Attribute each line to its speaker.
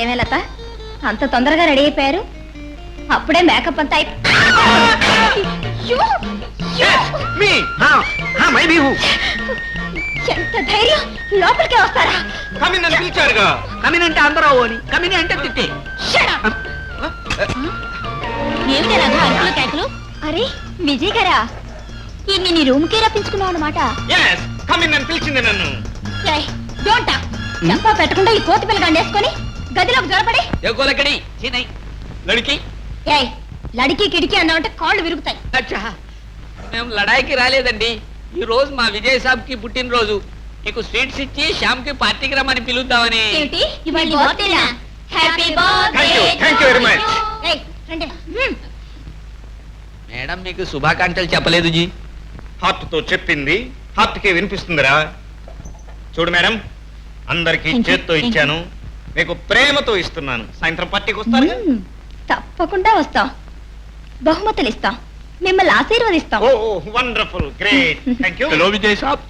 Speaker 1: ఏమే లత, అంత తొందరగా రెడీ అయిపోయారు? అప్పుడే మేకప్ అంతా ఎంత ధైర్యం! లోపలికే వస్తారా?
Speaker 2: పిలిచారుగా.
Speaker 3: కమిన్ అంటే అందరూ అని, కమిన్ అంటే తిట్టే.
Speaker 1: అరే విజయ్ గారా, ఇన్ని నీ రూమ్ కే రప్పించుకున్నావు అనమాట.
Speaker 2: పిలిచింది నన్ను.
Speaker 1: చంపా పెట్టకుండా ఈ కోతి పిల్ల గండేసుకొని గదిలోకి జరపడి. లడికి కిడికి అన్నామంటే కాళ్ళు విరుగుతాయి.
Speaker 3: అచ్చా, మేము లడాయికి రాలేదండి. ఈ రోజు మా విజయ్ సాబ్ కి పుట్టినరోజు. నీకు స్వీట్స్ ఇచ్చి శ్యామ్ కి పార్టీకి రమ్మని పిలుద్దామని. మేడం మీకు శుభాకాంక్షలు చెప్పలేదు జీ.
Speaker 2: హార్ట్ తో చెప్పింది హార్ట్ కే వినిపిస్తుందిరా. చూడు మేడం, అందరికి చేత్తో ఇచ్చాను, మీకు ప్రేమతో ఇస్తున్నాను. సాయంత్రం పార్టీకి వస్తారు?
Speaker 1: తప్పకుండా వస్తాం. బహుమతులు ఇస్తాం, మిమ్మల్ని ఆశీర్వదిస్తాం.
Speaker 2: Wonderful, great, thank you.
Speaker 4: విజయ్ సాబ్.